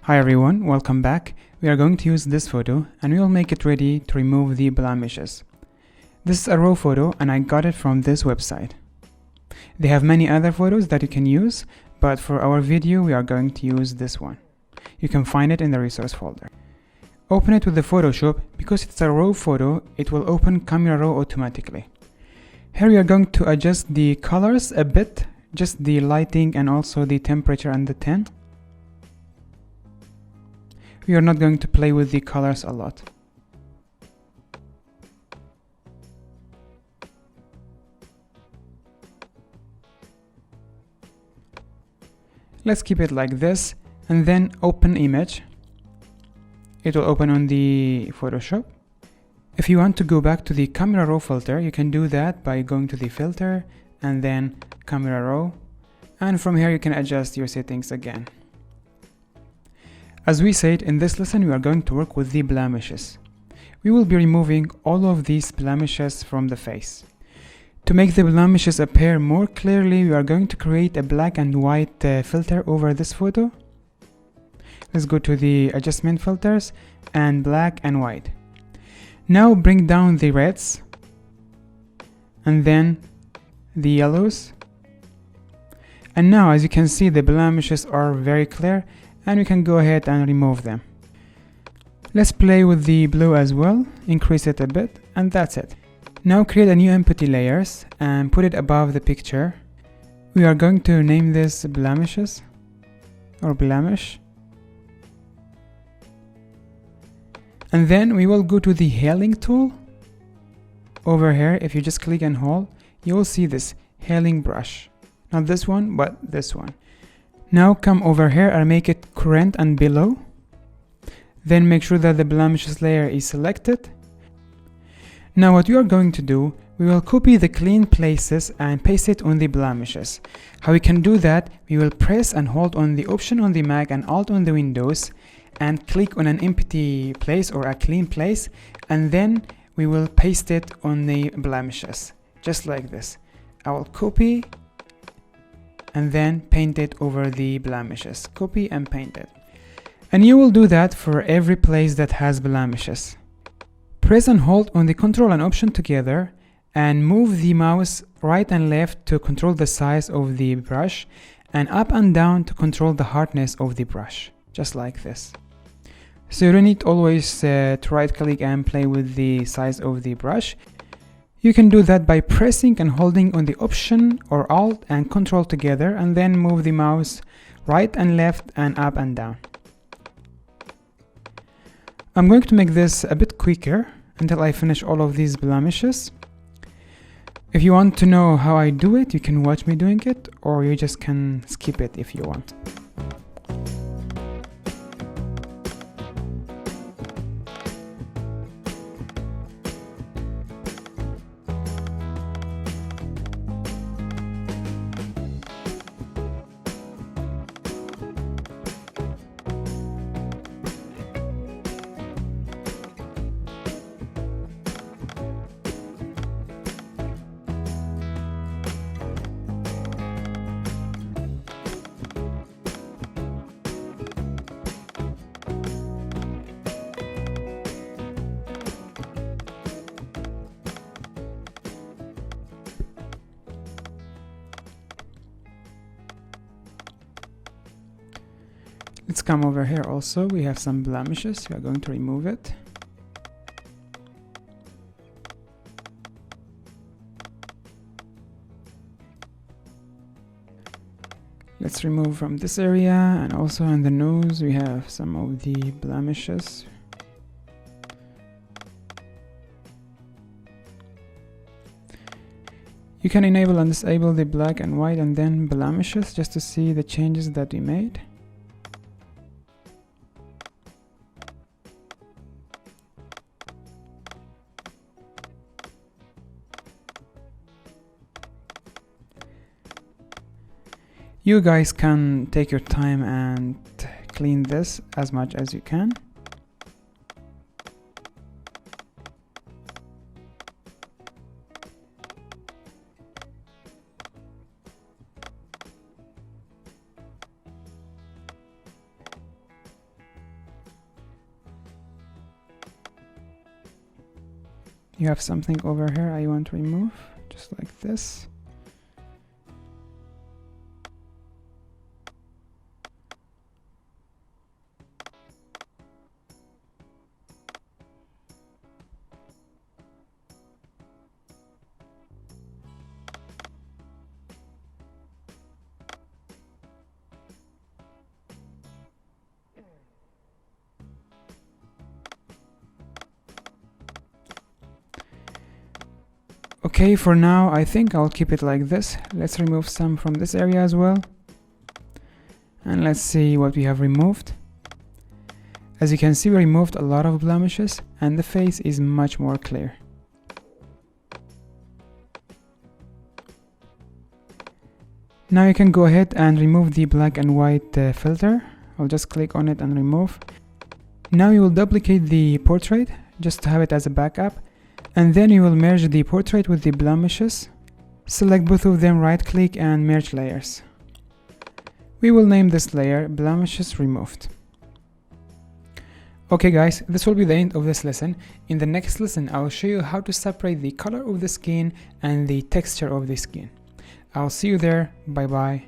Hi everyone, welcome back. We are going to use this photo and we will make it ready to remove the blemishes. This is a raw photo and I got it from this website. They have many other photos that you can use, but for our video we are going to use this one. You can find it in the resource folder. Open it with the Photoshop. Because it's a raw photo, it will open Camera Raw automatically. Here we are going to adjust the colors a bit, just the lighting and also the temperature and the tint. We are not going to play with the colors a lot. Let's keep it like this and then open image. It will open on the Photoshop. If you want to go back to the Camera Raw filter, you can do that by going to the filter and then Camera Raw, and from here you can adjust your settings again. As we said, in this lesson we are going to work with the blemishes. We will be removing all of these blemishes from the face. To make the blemishes appear more clearly, we are going to create a black and white filter over this photo. Let's go to the adjustment filters and black and white. Now bring down the reds and then the yellows. And now as you can see, the blemishes are very clear and we can go ahead and remove them. Let's play with the blue as well, increase it a bit, and that's it. Now create a new empty layers and put it above the picture. We are going to name this blemishes or blemish. And then we will go to the healing tool. Over here, if you just click and hold, you will see this healing brush. Not this one, but this one. Now come over here and make it current and below. Then make sure that the blemishes layer is selected. Now what you are going to do, we will copy the clean places and paste it on the blemishes. How we can do that, we will press and hold on the Option on the Mac and Alt on the Windows and click on an empty place or a clean place, and then we will paste it on the blemishes, just like this. I will copy and then paint it over the blemishes. Copy and paint it. And you will do that for every place that has blemishes. Press and hold on the Control and Option together and move the mouse right and left to control the size of the brush, and up and down to control the hardness of the brush, just like this. So you don't need always to right click and play with the size of the brush. You can do that by pressing and holding on the Option or Alt and Control together, and then move the mouse right and left and up and down. I'm going to make this a bit quicker until I finish all of these blemishes. If you want to know how I do it, you can watch me doing it, or you just can skip it if you want. Let's come over here also. We have some blemishes. We are going to remove it. Let's remove from this area, and also on the nose we have some of the blemishes. You can enable and disable the black and white and then blemishes just to see the changes that we made. You guys can take your time and clean this as much as you can. you have something over here I want to remove, just like this. Okay, for now I think I'll keep it like this. Let's remove some from this area as well. And let's see what we have removed. As you can see, we removed a lot of blemishes and the face is much more clear. Now you can go ahead and remove the black and white filter. I'll just click on it and remove. Now you will duplicate the portrait just to have it as a backup. And then you will merge the portrait with the blemishes. Select both of them, right click and merge layers. We will name this layer blemishes removed. Okay guys, this will be the end of this lesson. In the next lesson, I will show you how to separate the color of the skin and the texture of the skin. I'll see you there. Bye bye.